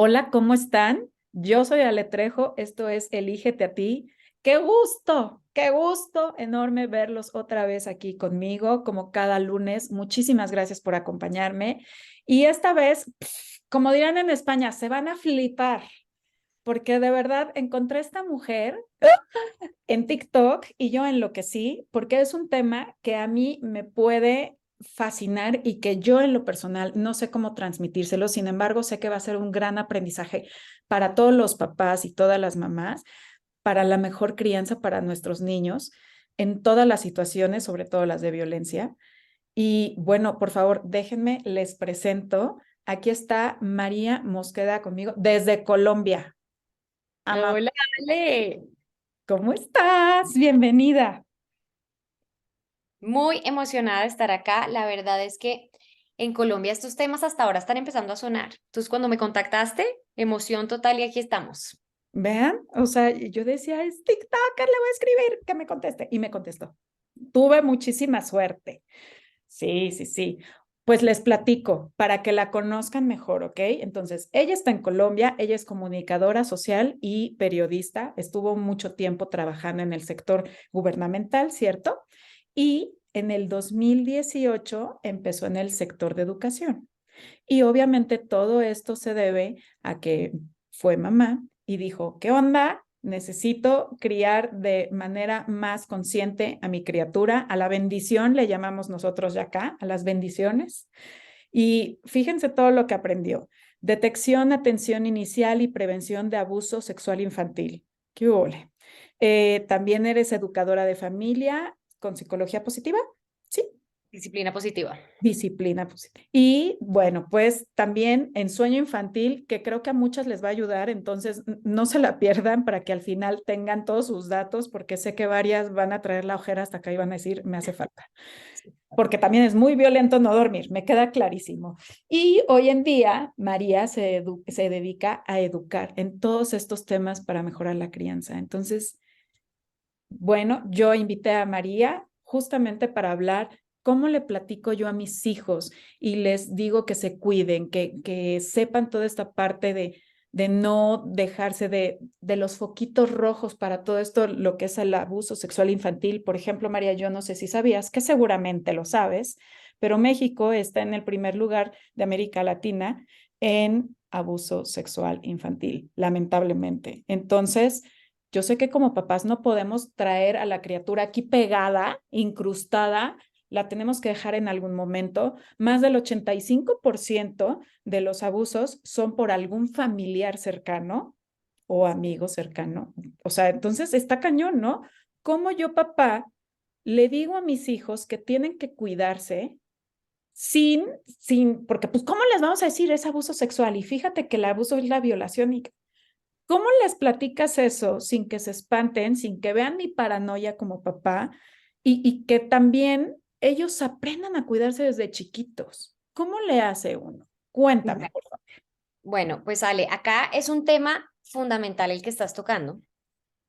Hola, ¿cómo están? Yo soy Ale Trejo, esto es Elígete a ti. Qué gusto enorme verlos otra vez aquí conmigo, como cada lunes. Muchísimas gracias por acompañarme. Y esta vez, como dirán en España, se van a flipar, porque de verdad encontré esta mujer en TikTok y yo enloquecí porque es un tema que a mí me puede fascinar y que yo en lo personal no sé cómo transmitírselo. Sin embargo, sé que va a ser un gran aprendizaje para todos los papás y todas las mamás, para la mejor crianza para nuestros niños en todas las situaciones, sobre todo las de violencia. Y bueno, por favor, déjenme, les presento. Aquí está María Mosqueda conmigo desde Colombia. Ama, Hola, Ale. ¿cómo estás? Bienvenida. Muy emocionada de estar acá. La verdad es que en Colombia estos temas hasta ahora están empezando a sonar. Entonces, cuando me contactaste, emoción total y aquí estamos. Vean, o sea, yo decía, es TikToker, le voy a escribir que me conteste. Y me contestó. Tuve muchísima suerte. Sí, sí, sí. Pues les platico para que la conozcan mejor, ¿ok? Entonces, ella está en Colombia, ella es comunicadora social y periodista, estuvo mucho tiempo trabajando en el sector gubernamental, ¿cierto? Y en el 2018 empezó en el sector de educación. Y obviamente todo esto se debe a que fue mamá y dijo, ¿qué onda? Necesito criar de manera más consciente a mi criatura, a la bendición, le llamamos nosotros ya acá, a las bendiciones. Y fíjense todo lo que aprendió. Detección, atención inicial y prevención de abuso sexual infantil. ¿Qué hubo? También eres educadora de familia con psicología positiva. Sí, Disciplina positiva. disciplina positiva. Y bueno, pues también en sueño infantil, que creo que a muchas les va a ayudar, entonces no se la pierdan para que al final tengan todos sus datos, porque sé que varias van a traer la ojera hasta acá y van a decir, me hace falta. Porque también es muy violento no dormir, me queda clarísimo. Y hoy en día, María se dedica a educar en todos estos temas para mejorar la crianza. Entonces, bueno, yo invité a María justamente para hablar cómo le platico yo a mis hijos y les digo que se cuiden, que sepan toda esta parte de no dejarse de los foquitos rojos para todo esto, lo que es el abuso sexual infantil. Por ejemplo, María, yo no sé si sabías, que seguramente lo sabes, pero México está en el primer lugar de América Latina en abuso sexual infantil, lamentablemente. Entonces, yo sé que como papás no podemos traer a la criatura aquí pegada, incrustada, la tenemos que dejar en algún momento. Más del 85% de los abusos son por algún familiar cercano o amigo cercano. O sea, entonces está cañón, ¿no? ¿Cómo yo, papá, le digo a mis hijos que tienen que cuidarse porque pues, ¿cómo les vamos a decir es abuso sexual? Y fíjate que el abuso es la violación y ¿cómo les platicas eso sin que se espanten, sin que vean mi paranoia como papá y que también ellos aprendan a cuidarse desde chiquitos? ¿Cómo le hace uno? Cuéntame, por favor. Bueno, pues Ale, acá es un tema fundamental el que estás tocando,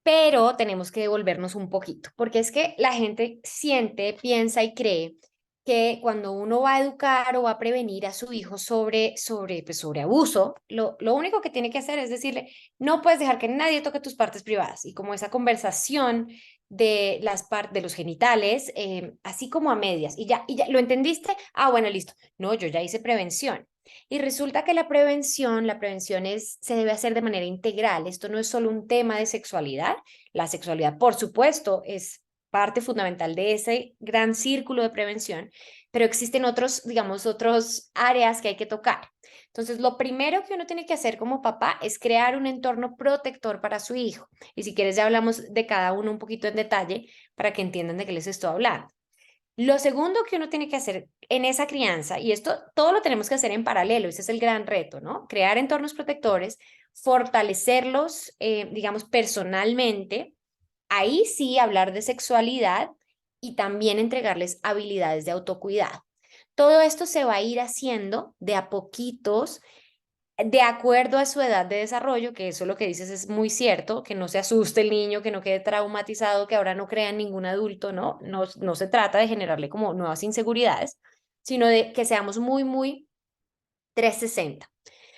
pero tenemos que devolvernos un poquito, porque es que la gente siente, piensa y cree que cuando uno va a educar o va a prevenir a su hijo sobre abuso, lo único que tiene que hacer es decirle, no puedes dejar que nadie toque tus partes privadas. Y como esa conversación de de los genitales, así como a medias, y ya, ¿lo entendiste? Ah, bueno, listo. No, yo ya hice prevención. Y resulta que la prevención se debe hacer de manera integral. Esto no es solo un tema de sexualidad. La sexualidad, por supuesto, es parte fundamental de ese gran círculo de prevención, pero existen otros, digamos, otros áreas que hay que tocar. Entonces, lo primero que uno tiene que hacer como papá es crear un entorno protector para su hijo. Y si quieres, ya hablamos de cada uno un poquito en detalle para que entiendan de qué les estoy hablando. Lo segundo que uno tiene que hacer en esa crianza, y esto todo lo tenemos que hacer en paralelo, ese es el gran reto, ¿no? Crear entornos protectores, fortalecerlos, digamos, personalmente, ahí sí hablar de sexualidad y también entregarles habilidades de autocuidado. Todo esto se va a ir haciendo de a poquitos de acuerdo a su edad de desarrollo, que eso lo que dices es muy cierto, que no se asuste el niño, que no quede traumatizado, que ahora no crea en ningún adulto, ¿no? No se trata de generarle como nuevas inseguridades, sino de que seamos muy 360.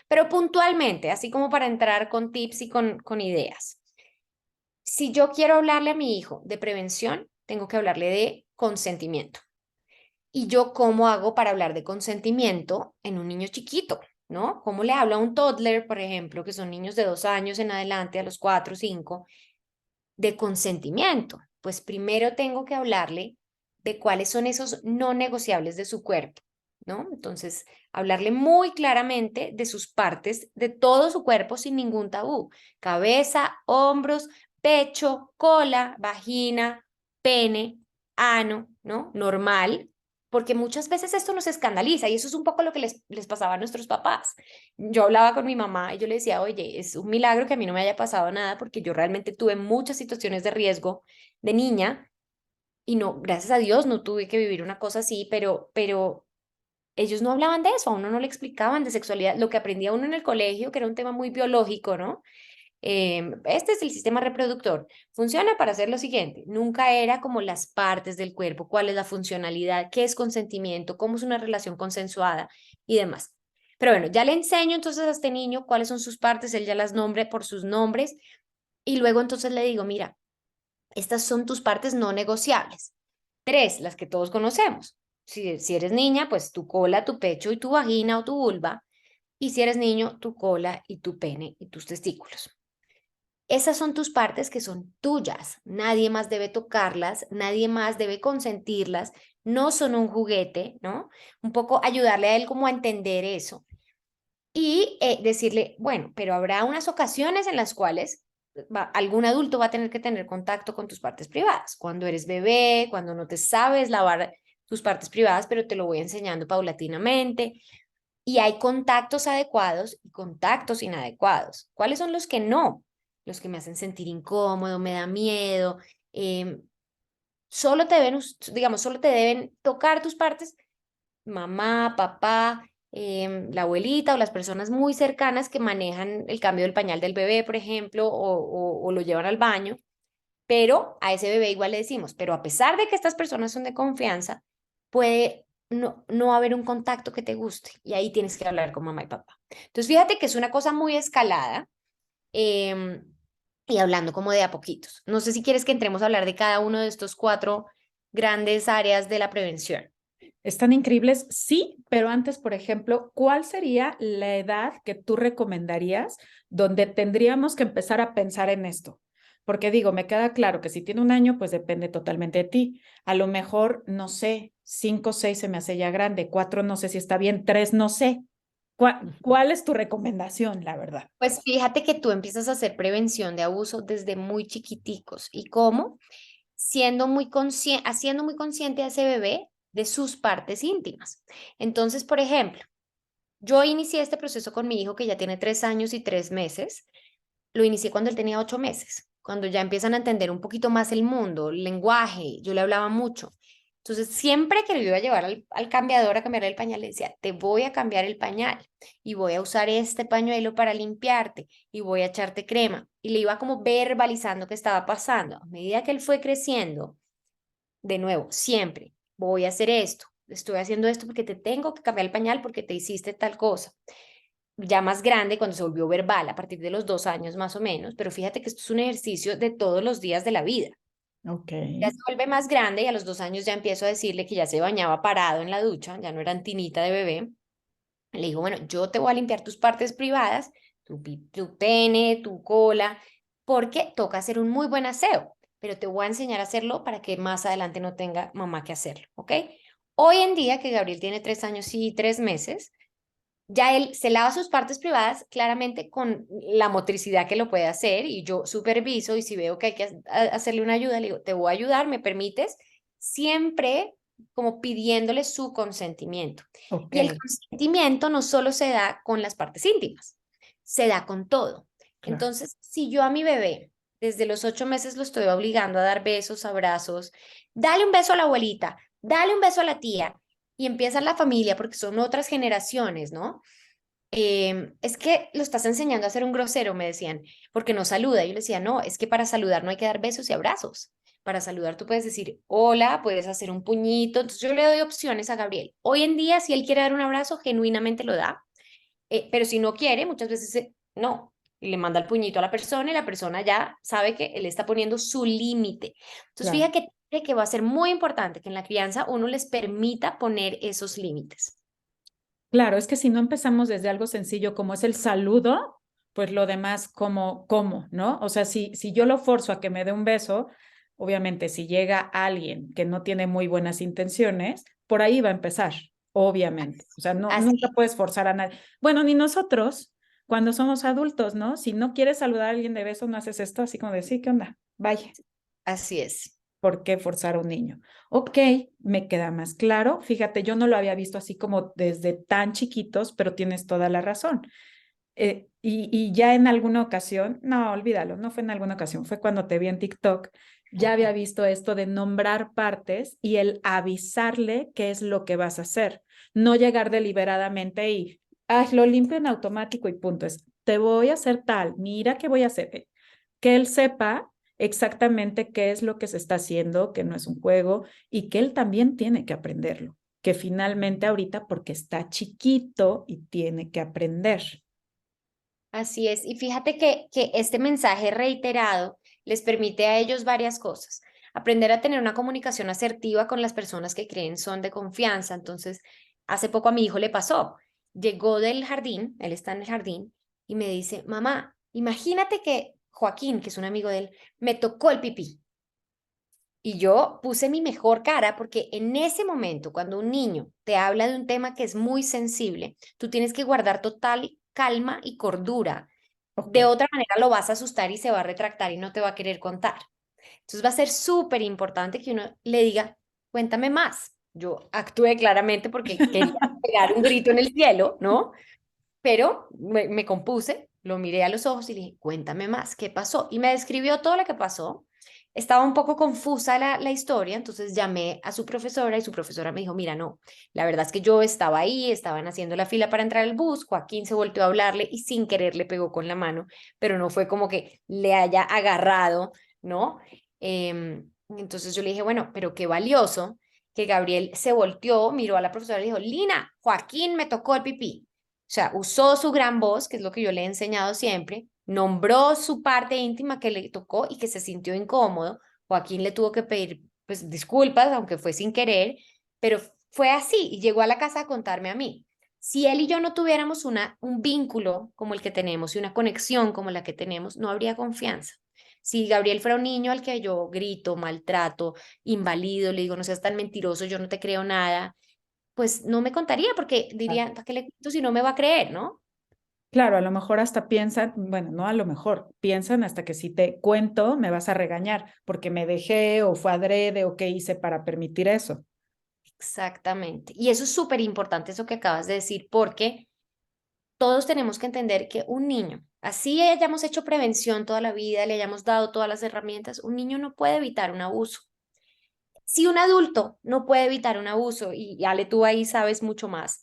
Pero puntualmente, así como para entrar con tips y con ideas. Si yo quiero hablarle a mi hijo de prevención, tengo que hablarle de consentimiento. ¿Y yo cómo hago para hablar de consentimiento en un niño chiquito? ¿No? ¿Cómo le hablo a un toddler, por ejemplo, que son niños de 2 años en adelante, a los 4 o 5, de consentimiento? Pues primero tengo que hablarle de cuáles son esos no negociables de su cuerpo, ¿no? Entonces, hablarle muy claramente de sus partes, de todo su cuerpo sin ningún tabú. Cabeza, hombros, pecho, cola, vagina, pene, ano, ¿no? Normal, porque muchas veces esto nos escandaliza y eso es un poco lo que les pasaba a nuestros papás. Yo hablaba con mi mamá y yo le decía, oye, es un milagro que a mí no me haya pasado nada porque yo realmente tuve muchas situaciones de riesgo de niña y no, gracias a Dios no tuve que vivir una cosa así, pero ellos no hablaban de eso, a uno no le explicaban de sexualidad, lo que aprendía uno en el colegio, que era un tema muy biológico, ¿no? Este es el sistema reproductor. Funciona para hacer lo siguiente. Nunca era como las partes del cuerpo, cuál es la funcionalidad, qué es consentimiento, cómo es una relación consensuada y demás. Pero bueno, ya le enseño entonces a este niño cuáles son sus partes, él ya las nombre por sus nombres y luego entonces le digo, mira, estas son tus partes no negociables. 3, las que todos conocemos. Si eres niña, pues tu cola, tu pecho y tu vagina o tu vulva. Y si eres niño, tu cola y tu pene y tus testículos. Esas son tus partes que son tuyas. Nadie más debe tocarlas, nadie más debe consentirlas. No son un juguete, ¿no? Un poco ayudarle a él como a entender eso. Y decirle, bueno, pero habrá unas ocasiones en las cuales algún adulto va a tener que tener contacto con tus partes privadas. Cuando eres bebé, cuando no te sabes lavar tus partes privadas, pero te lo voy enseñando paulatinamente. Y hay contactos adecuados y contactos inadecuados. ¿Cuáles son los que no? Los que me hacen sentir incómodo, me da miedo. em, Solo te deben, digamos, solo te deben tocar tus partes, mamá, papá, la abuelita o las personas muy cercanas que manejan el cambio del pañal del bebé, por ejemplo, o lo llevan al baño. Pero a ese bebé igual le decimos, pero a pesar de que estas personas son de confianza, puede no haber un contacto que te guste y ahí tienes que hablar con mamá y papá. Entonces, fíjate que es una cosa muy escalada em, y hablando como de a poquitos. No sé si quieres que entremos a hablar de cada uno de estos 4 grandes áreas de la prevención. Están increíbles, sí, pero antes, por ejemplo, ¿cuál sería la edad que tú recomendarías donde tendríamos que empezar a pensar en esto? Porque digo, me queda claro que si tiene un año, pues depende totalmente de ti. A lo mejor, no sé, 5, 6 se me hace ya grande, 4 no sé si está bien, 3 no sé. ¿Cuál es tu recomendación, la verdad? Pues fíjate que tú empiezas a hacer prevención de abuso desde muy chiquiticos. ¿Y cómo? Haciendo muy consciente a ese bebé de sus partes íntimas. Entonces, por ejemplo, yo inicié este proceso con mi hijo que ya tiene 3 años y 3 meses. Lo inicié cuando él tenía 8 meses, cuando ya empiezan a entender un poquito más el mundo, el lenguaje. Yo le hablaba mucho. Entonces, siempre que lo iba a llevar al cambiador a cambiarle el pañal, le decía, te voy a cambiar el pañal y voy a usar este pañuelo para limpiarte y voy a echarte crema. Y le iba como verbalizando qué estaba pasando. A medida que él fue creciendo, de nuevo, siempre voy a hacer esto. Estoy haciendo esto porque te tengo que cambiar el pañal porque te hiciste tal cosa. Ya más grande, cuando se volvió verbal, a partir de los 2 años más o menos, pero fíjate que esto es un ejercicio de todos los días de la vida. Ok. Ya se vuelve más grande y a los 2 años ya empiezo a decirle que ya se bañaba parado en la ducha, ya no era tinita de bebé. Le digo, bueno, yo te voy a limpiar tus partes privadas, tu pene, tu cola, porque toca hacer un muy buen aseo, pero te voy a enseñar a hacerlo para que más adelante no tenga mamá que hacerlo, ¿ok? Hoy en día, que Gabriel tiene 3 años y 3 meses, ya él se lava sus partes privadas claramente con la motricidad que lo puede hacer y yo superviso y si veo que hay que hacerle una ayuda, le digo, te voy a ayudar, ¿me permites? Siempre como pidiéndole su consentimiento. Ok, Y el consentimiento no solo se da con las partes íntimas, se da con todo. claro. Entonces, si yo a mi bebé desde los 8 meses lo estoy obligando a dar besos, abrazos, dale un beso a la abuelita, dale un beso a la tía, y empieza la familia porque son otras generaciones, ¿no? Es que lo estás enseñando a ser un grosero, me decían, porque no saluda. Yo le decía, no, es que para saludar no hay que dar besos y abrazos. Para saludar tú puedes decir hola, puedes hacer un puñito. Entonces yo le doy opciones a Gabriel. Hoy en día, si él quiere dar un abrazo, genuinamente lo da. pero si no quiere, muchas veces no, y le manda el puñito a la persona y la persona ya sabe que él está poniendo su límite. Entonces, Claro. fíjate que va a ser muy importante que en la crianza uno les permita poner esos límites. Claro, es que si no empezamos desde algo sencillo como es el saludo, pues lo demás, ¿cómo, no? O sea, si yo lo forzo a que me dé un beso, obviamente si llega alguien que no tiene muy buenas intenciones, por ahí va a empezar, obviamente. O sea, nunca Así, puedes forzar a nadie. Bueno, ni nosotros, cuando somos adultos, ¿no? Si no quieres saludar a alguien de beso, no haces esto así como de, sí, ¿qué onda? Vaya. así es. ¿Por qué forzar a un niño? Ok, me queda más claro. Fíjate, yo no lo había visto así como desde tan chiquitos, pero tienes toda la razón. Y ya en alguna ocasión, no, olvídalo, no fue en alguna ocasión, fue cuando te vi en TikTok, ya había visto esto de nombrar partes y el avisarle qué es lo que vas a hacer, no llegar deliberadamente y, ay, lo limpio en automático y punto. Es, te voy a hacer tal, mira qué voy a hacer. Que él sepa exactamente qué es lo que se está haciendo, que no es un juego y que él también tiene que aprenderlo, que finalmente ahorita porque está chiquito y tiene que aprender. Así es. Y fíjate que este mensaje reiterado les permite a ellos varias cosas. Aprender a tener una comunicación asertiva con las personas que creen son de confianza. Entonces, hace poco a mi hijo le pasó. Llegó del jardín, él está en el jardín, y me dice, mamá, imagínate que Joaquín, que es un amigo de él, me tocó el pipí. Y yo puse mi mejor cara porque en ese momento, cuando un niño te habla de un tema que es muy sensible, tú tienes que guardar total calma y cordura. Ok, De otra manera lo vas a asustar y se va a retractar y no te va a querer contar. Entonces va a ser súper importante que uno le diga, cuéntame más. Yo actué claramente porque quería pegar un grito en el cielo, ¿no? Pero me compuse, lo miré a los ojos y le dije, cuéntame más, ¿qué pasó? Y me describió todo lo que pasó. Estaba un poco confusa la historia, entonces llamé a su profesora y su profesora me dijo, mira, no, la verdad es que yo estaba ahí, estaban haciendo la fila para entrar al bus, Joaquín se volteó a hablarle y sin querer le pegó con la mano, pero no fue como que le haya agarrado, ¿no? Entonces yo le dije, bueno, pero qué valioso que Gabriel se volteó, miró a la profesora y le dijo, Lina, Joaquín me tocó el pipí. O sea, usó su gran voz, que es lo que yo le he enseñado siempre, nombró su parte íntima que le tocó y que se sintió incómodo. Joaquín le tuvo que pedir pues disculpas, aunque fue sin querer, pero fue así y llegó a la casa a contarme a mí. Si él y yo no tuviéramos un vínculo como el que tenemos y una conexión como la que tenemos, no habría confianza. Si Gabriel fuera un niño al que yo grito, maltrato, invalido, le digo, no seas tan mentiroso, yo no te creo nada, pues no me contaría porque diría, ¿para qué le cuento si no me va a creer, no? claro, a lo mejor hasta piensan, bueno, no a lo mejor, piensan hasta que si te cuento me vas a regañar porque me dejé o fue adrede o qué hice para permitir eso. Exactamente. Y eso es súper importante, eso que acabas de decir, porque todos tenemos que entender que un niño, así hayamos hecho prevención toda la vida, le hayamos dado todas las herramientas, un niño no puede evitar un abuso. Si un adulto no puede evitar un abuso, y Ale, tú ahí sabes mucho más,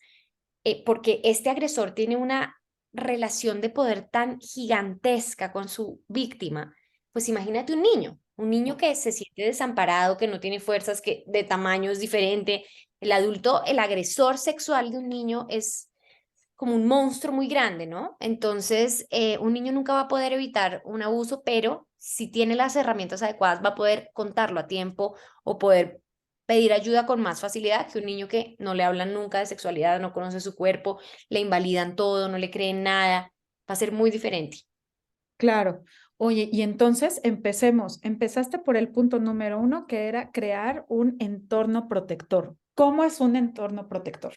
porque este agresor tiene una relación de poder tan gigantesca con su víctima, pues imagínate un niño que se siente desamparado, que no tiene fuerzas, que de tamaño es diferente. El adulto, el agresor sexual de un niño es como un monstruo muy grande, ¿no? Entonces, un niño nunca va a poder evitar un abuso, pero si tiene las herramientas adecuadas, va a poder contarlo a tiempo o poder pedir ayuda con más facilidad que un niño que no le hablan nunca de sexualidad, no conoce su cuerpo, le invalidan todo, no le creen nada. Va a ser muy diferente. Claro. Oye, y entonces empecemos. Empezaste por el punto número uno, que era crear un entorno protector. ¿Cómo es un entorno protector?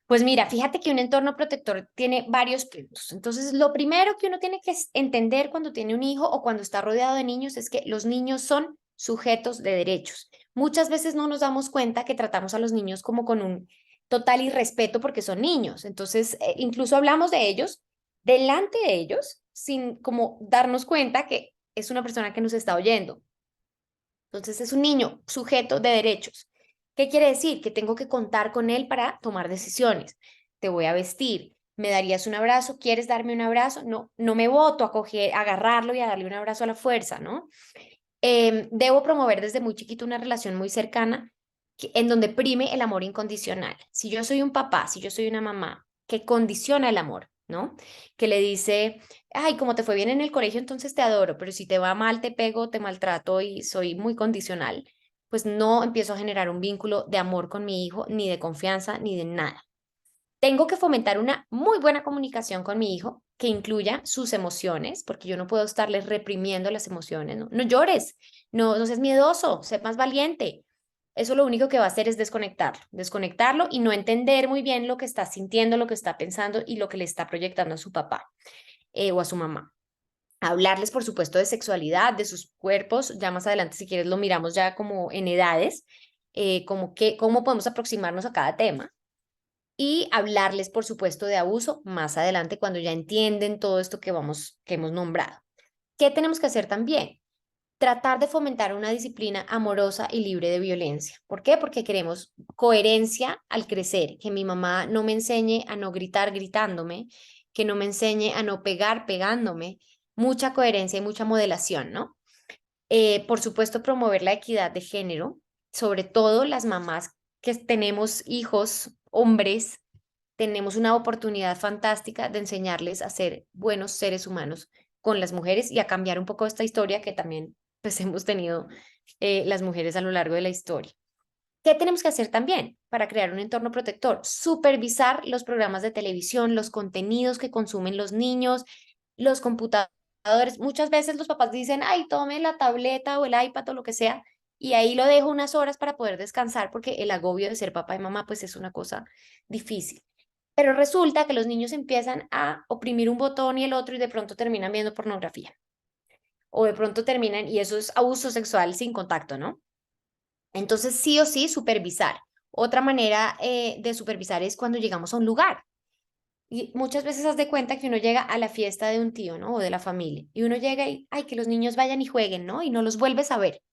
Pues mira, fíjate que un entorno protector tiene varios puntos. Entonces, lo primero que uno tiene que entender cuando tiene un hijo o cuando está rodeado de niños es que los niños son sujetos de derechos. Muchas veces no nos damos cuenta que tratamos a los niños como con un total irrespeto porque son niños. Entonces, incluso hablamos de ellos delante de ellos sin como darnos cuenta que es una persona que nos está oyendo. Entonces, es un niño sujeto de derechos. ¿Qué quiere decir? Que tengo que contar con él para tomar decisiones. Te voy a vestir. ¿Me darías un abrazo? ¿Quieres darme un abrazo? No, no me voto a coger, a agarrarlo y a darle un abrazo a la fuerza, ¿no? Debo promover desde muy chiquito una relación muy cercana en donde prime el amor incondicional. Si yo soy un papá, si yo soy una mamá que condiciona el amor, ¿no? Que le dice, ay, como te fue bien en el colegio, entonces te adoro, pero si te va mal, te pego, te maltrato y soy muy condicional, pues no empiezo a generar un vínculo de amor con mi hijo, ni de confianza, ni de nada. Tengo que fomentar una muy buena comunicación con mi hijo que incluya sus emociones, porque yo no puedo estarles reprimiendo las emociones. No, no llores, no seas miedoso, sé más valiente. Eso lo único que va a hacer es desconectarlo y no entender muy bien lo que está sintiendo, lo que está pensando y lo que le está proyectando a su papá o a su mamá. Hablarles, por supuesto, de sexualidad, de sus cuerpos. Ya más adelante, si quieres, lo miramos ya como en edades, cómo podemos aproximarnos a cada tema y hablarles, por supuesto, de abuso más adelante cuando ya entienden todo esto que hemos nombrado. ¿Qué tenemos que hacer también? Tratar de fomentar una disciplina amorosa y libre de violencia. ¿Por qué? Porque queremos coherencia al crecer, que mi mamá no me enseñe a no gritar gritándome, que no me enseñe a no pegar pegándome, mucha coherencia y mucha modelación, ¿no? Por supuesto, promover la equidad de género, sobre todo las mamás que tenemos hijos hombres, tenemos una oportunidad fantástica de enseñarles a ser buenos seres humanos con las mujeres y a cambiar un poco esta historia que también pues hemos tenido las mujeres a lo largo de la historia. ¿Qué tenemos que hacer también para crear un entorno protector? Supervisar los programas de televisión, los contenidos que consumen los niños, los computadores. Muchas veces los papás dicen, ay, tome la tableta o el iPad o lo que sea, y ahí lo dejo unas horas para poder descansar porque el agobio de ser papá y mamá pues es una cosa difícil. Pero resulta que los niños empiezan a oprimir un botón y el otro y de pronto terminan viendo pornografía. O de pronto terminan, y eso es abuso sexual sin contacto, ¿no? Entonces, sí o sí, supervisar. Otra manera de supervisar es cuando llegamos a un lugar. Y muchas veces haz de cuenta que uno llega a la fiesta de un tío, ¿no? O de la familia. Y uno llega y, ay, que los niños vayan y jueguen, ¿no? Y no los vuelves a ver.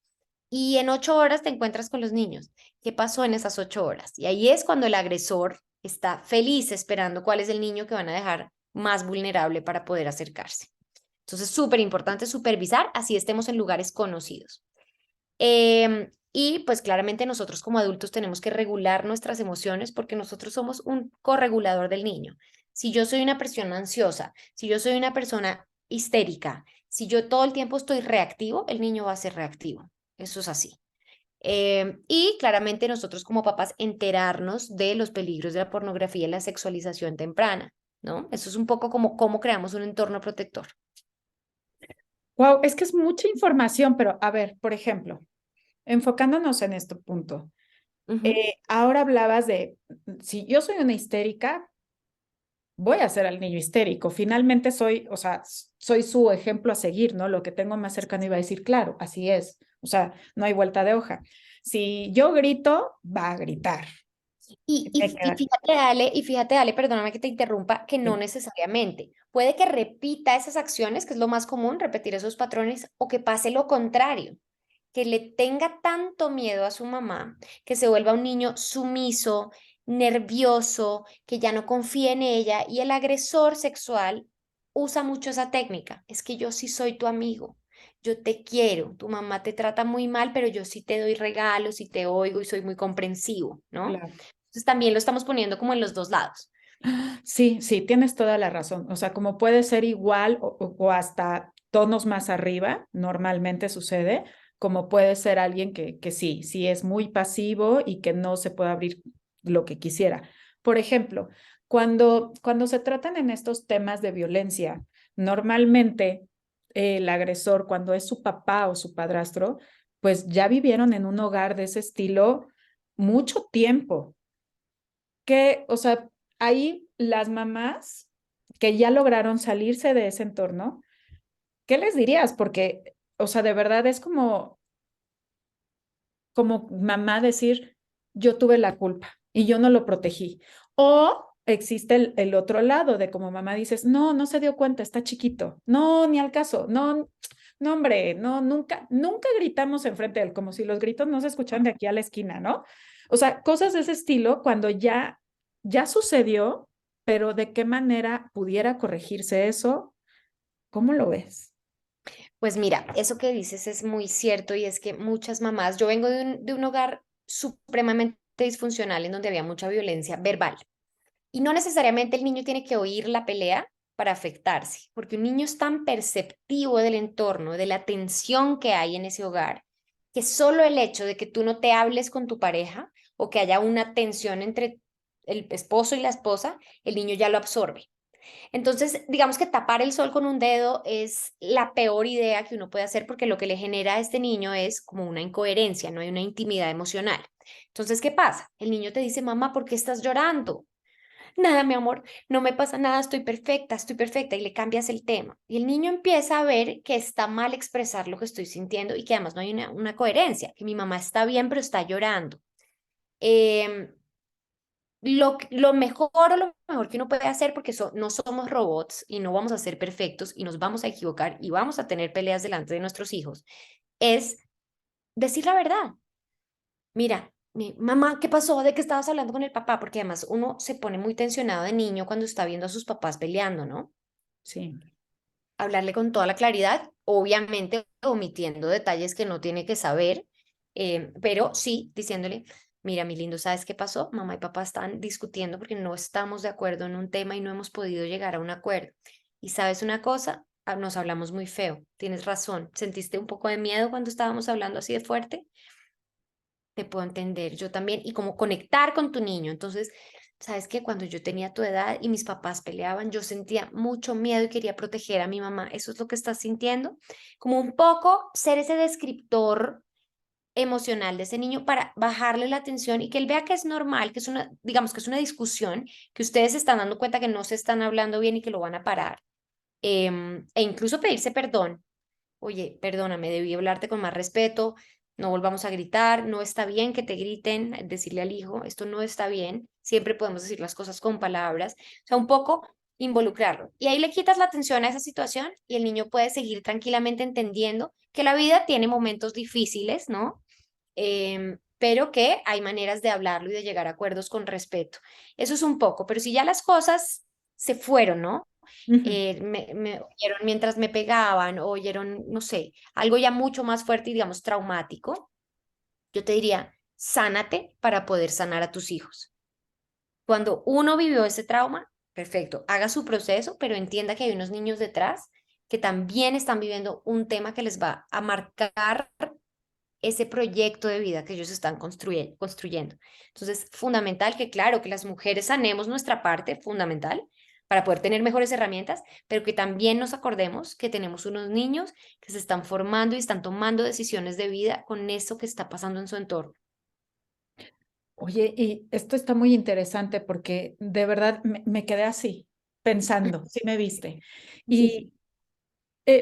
Y en 8 horas te encuentras con los niños. ¿Qué pasó en esas 8 horas? Y ahí es cuando el agresor está feliz esperando cuál es el niño que van a dejar más vulnerable para poder acercarse. Entonces, súper importante supervisar, así estemos en lugares conocidos. Y pues claramente nosotros como adultos tenemos que regular nuestras emociones porque nosotros somos un corregulador del niño. Si yo soy una persona ansiosa, si yo soy una persona histérica, si yo todo el tiempo estoy reactivo, el niño va a ser reactivo. Eso es así. Y claramente nosotros como papás enterarnos de los peligros de la pornografía y la sexualización temprana, ¿no? Eso es un poco como cómo creamos un entorno protector. Wow, es que es mucha información, pero a ver, por ejemplo, enfocándonos en este punto, Ujú. ahora hablabas de, si yo soy una histérica, voy a ser al niño histérico. Finalmente soy, o sea, soy su ejemplo a seguir, ¿no? Lo que tengo más cercano iba a decir, claro, así es. O sea, no hay vuelta de hoja. Si yo grito, va a gritar. Me queda- Y fíjate, Ale, perdóname que te interrumpa, que no sí, necesariamente. Puede que repita esas acciones, que es lo más común, repetir esos patrones, o que pase lo contrario, que le tenga tanto miedo a su mamá, que se vuelva un niño sumiso, nervioso, que ya no confía en ella, y el agresor sexual usa mucho esa técnica. Es que yo sí soy tu amigo. Yo te quiero, tu mamá te trata muy mal, pero yo sí te doy regalos y te oigo y soy muy comprensivo, ¿no? claro. Entonces también lo estamos poniendo como en los dos lados. Sí, sí, tienes toda la razón. O sea, como puede ser igual o hasta tonos más arriba, normalmente sucede, como puede ser alguien que sí, sí es muy pasivo y que no se puede abrir lo que quisiera. Por ejemplo, cuando se tratan en estos temas de violencia, normalmente el agresor, cuando es su papá o su padrastro, pues ya vivieron en un hogar de ese estilo mucho tiempo que, o sea, ahí las mamás que ya lograron salirse de ese entorno, ¿qué les dirías? Porque, o sea, de verdad es como mamá decir, yo tuve la culpa y yo no lo protegí. O existe el otro lado de como mamá dices, no, no se dio cuenta, está chiquito. No, ni al caso. No, no, hombre, no, nunca, nunca gritamos enfrente de él, como si los gritos no se escuchan de aquí a la esquina, ¿no? O sea, cosas de ese estilo cuando ya sucedió, pero de qué manera pudiera corregirse eso, ¿cómo lo ves? Pues mira, eso que dices es muy cierto y es que muchas mamás, yo vengo de un hogar supremamente disfuncional en donde había mucha violencia verbal. Y no necesariamente el niño tiene que oír la pelea para afectarse, porque un niño es tan perceptivo del entorno, de la tensión que hay en ese hogar, que solo el hecho de que tú no te hables con tu pareja o que haya una tensión entre el esposo y la esposa, el niño ya lo absorbe. Entonces, digamos que tapar el sol con un dedo es la peor idea que uno puede hacer porque lo que le genera a este niño es como una incoherencia, no hay una intimidad emocional. Entonces, ¿qué pasa? El niño te dice, mamá, ¿por qué estás llorando? Nada, mi amor, no me pasa nada, estoy perfecta, y le cambias el tema. Y el niño empieza a ver que está mal expresar lo que estoy sintiendo y que además no hay una coherencia, que mi mamá está bien, pero está llorando. Em, lo mejor o lo mejor que uno puede hacer, porque no somos robots y no vamos a ser perfectos y nos vamos a equivocar y vamos a tener peleas delante de nuestros hijos, es decir la verdad. Mira, mamá, ¿qué pasó? ¿De qué estabas hablando con el papá? Porque además uno se pone muy tensionado de niño cuando está viendo a sus papás peleando, ¿no? Sí. Hablarle con toda la claridad, obviamente omitiendo detalles que no tiene que saber, pero sí diciéndole, mira, mi lindo, ¿sabes qué pasó? Mamá y papá están discutiendo porque no estamos de acuerdo en un tema y no hemos podido llegar a un acuerdo. Y sabes una cosa, nos hablamos muy feo, tienes razón, ¿sentiste un poco de miedo cuando estábamos hablando así de fuerte? Te puedo entender, yo también, y como conectar con tu niño. Entonces, sabes que cuando yo tenía tu edad y mis papás peleaban, yo sentía mucho miedo y quería proteger a mi mamá. ¿Eso es lo que estás sintiendo? Como un poco ser ese descriptor emocional de ese niño para bajarle la atención y que él vea que es normal, que es una, digamos que es una discusión, que ustedes se están dando cuenta que no se están hablando bien y que lo van a parar. E incluso pedirse perdón. Oye, perdóname, debí hablarte con más respeto, no volvamos a gritar, no está bien que te griten, decirle al hijo, esto no está bien, siempre podemos decir las cosas con palabras, o sea, un poco involucrarlo. Y ahí le quitas la atención a esa situación y el niño puede seguir tranquilamente entendiendo que la vida tiene momentos difíciles, ¿no? Pero que hay maneras de hablarlo y de llegar a acuerdos con respeto. Eso es un poco, pero si ya las cosas se fueron, ¿no? Ujú. Me oyeron mientras me pegaban, o oyeron, no sé, algo ya mucho más fuerte y digamos traumático, yo te diría, sánate para poder sanar a tus hijos. Cuando uno vivió ese trauma, perfecto, haga su proceso, pero entienda que hay unos niños detrás que también están viviendo un tema que les va a marcar ese proyecto de vida que ellos están construyendo. Entonces, fundamental que, claro, que las mujeres sanemos nuestra parte, fundamental, para poder tener mejores herramientas, pero que también nos acordemos que tenemos unos niños que se están formando y están tomando decisiones de vida con eso que está pasando en su entorno. Oye, y esto está muy interesante porque de verdad me quedé así, pensando, si me viste. Y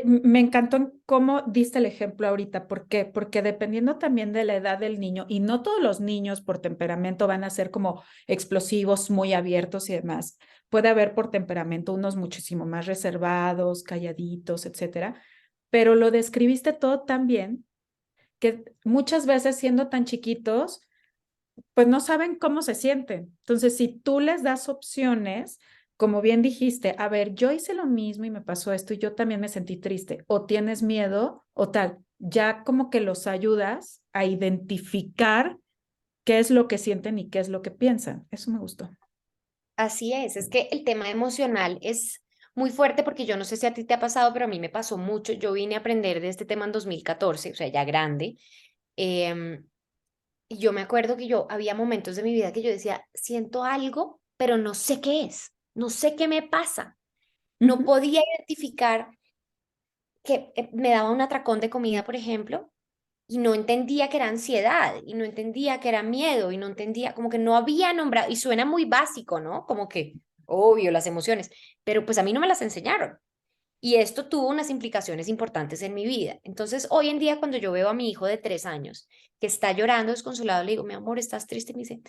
me encantó cómo diste el ejemplo ahorita. ¿Por qué? Porque dependiendo también de la edad del niño, y no todos los niños por temperamento van a ser como explosivos, muy abiertos y demás. Puede haber por temperamento unos muchísimo más reservados, calladitos, etcétera. Pero lo describiste todo tan bien que muchas veces siendo tan chiquitos pues no saben cómo se sienten. Entonces, si tú les das opciones, como bien dijiste, a ver, yo hice lo mismo y me pasó esto y yo también me sentí triste, o tienes miedo o tal, ya como que los ayudas a identificar qué es lo que sienten y qué es lo que piensan. Eso me gustó. Así es que el tema emocional es muy fuerte porque yo no sé si a ti te ha pasado, pero a mí me pasó mucho. Yo vine a aprender de este tema en 2014, o sea, ya grande. em, Y yo me acuerdo que yo había momentos de mi vida que yo decía, siento algo, pero no sé qué es, no sé qué me pasa. No Ujú. podía identificar que me daba un atracón de comida, por ejemplo, y no entendía que era ansiedad, y no entendía que era miedo, y no entendía, como que no había nombrado, y suena muy básico, ¿no? Como que, obvio, las emociones, pero pues a mí no me las enseñaron. Y esto tuvo unas implicaciones importantes en mi vida. Entonces, hoy en día, cuando yo veo a mi hijo de 3 años que está llorando desconsolado, le digo, mi amor, ¿estás triste? Y me dice,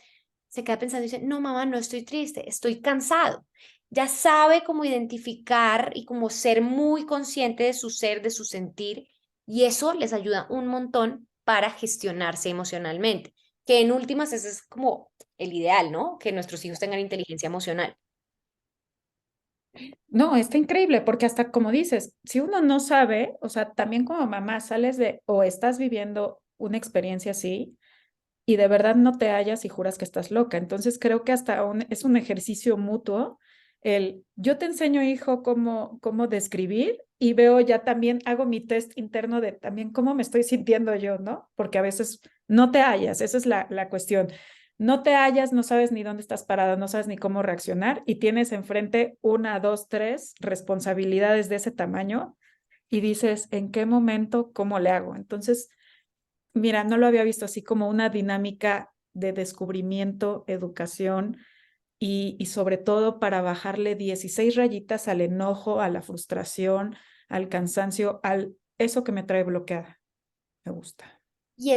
se queda pensando y dice, no, mamá, no estoy triste, estoy cansado. Ya sabe cómo identificar y cómo ser muy consciente de su ser, de su sentir, y eso les ayuda un montón para gestionarse emocionalmente, que en últimas ese es como el ideal, ¿no? Que nuestros hijos tengan inteligencia emocional. No, está increíble porque hasta como dices, si uno no sabe, o sea, también como mamá sales de o estás viviendo una experiencia así y de verdad no te hallas y juras que estás loca. Entonces creo que es un ejercicio mutuo. Yo te enseño, hijo, cómo describir y veo ya también, hago mi test interno de también cómo me estoy sintiendo yo, ¿no? Porque a veces no te hallas, esa es la cuestión. No te hallas, no sabes ni dónde estás parada, no sabes ni cómo reaccionar y tienes enfrente una, dos, tres responsabilidades de ese tamaño y dices, ¿en qué momento, cómo le hago? Entonces, mira, no lo había visto así como una dinámica de descubrimiento, educación y sobre todo para bajarle 16 rayitas al enojo, a la frustración, al cansancio, al eso que me trae bloqueada. Me gusta. Y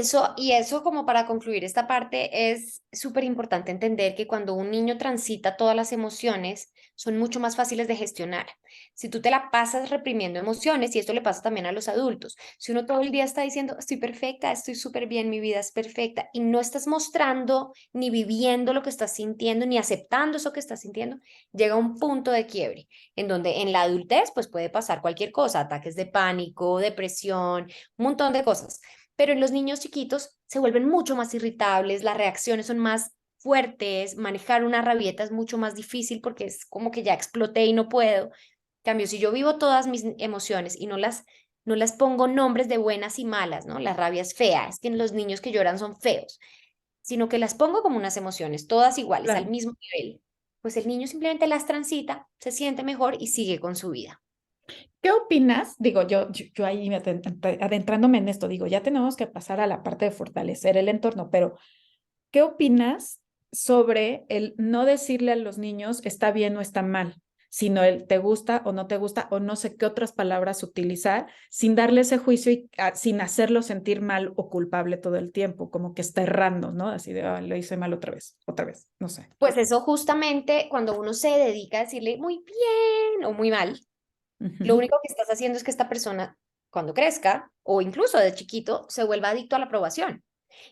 eso como para concluir esta parte, es súper importante entender que cuando un niño transita todas las emociones, son mucho más fáciles de gestionar. Si tú te la pasas reprimiendo emociones, y esto le pasa también a los adultos, si uno todo el día está diciendo, estoy perfecta, estoy súper bien, mi vida es perfecta, y no estás mostrando ni viviendo lo que estás sintiendo, ni aceptando eso que estás sintiendo, llega un punto de quiebre, en donde en la adultez pues puede pasar cualquier cosa, ataques de pánico, depresión, un montón de cosas, pero en los niños chiquitos se vuelven mucho más irritables, las reacciones son más fuertes, manejar una rabieta es mucho más difícil porque es como que ya exploté y no puedo. En cambio, si yo vivo todas mis emociones y no las pongo nombres de buenas y malas, ¿no? La rabia es fea, es que los niños que lloran son feos, sino que las pongo como unas emociones, todas iguales, al Claro. mismo nivel, pues el niño simplemente las transita, se siente mejor y sigue con su vida. ¿Qué opinas? Digo, yo ahí adentrándome en esto, digo, ya tenemos que pasar a la parte de fortalecer el entorno, pero ¿qué opinas sobre el no decirle a los niños está bien o está mal, sino el te gusta o no te gusta o no sé qué otras palabras utilizar sin darle ese juicio y sin hacerlo sentir mal o culpable todo el tiempo, como que está errando, ¿no? Así de, lo hice mal otra vez, no sé. Pues eso justamente cuando uno se dedica a decirle muy bien o muy mal, lo Ujú. único que estás haciendo es que esta persona, cuando crezca, o incluso de chiquito, se vuelva adicto a la aprobación.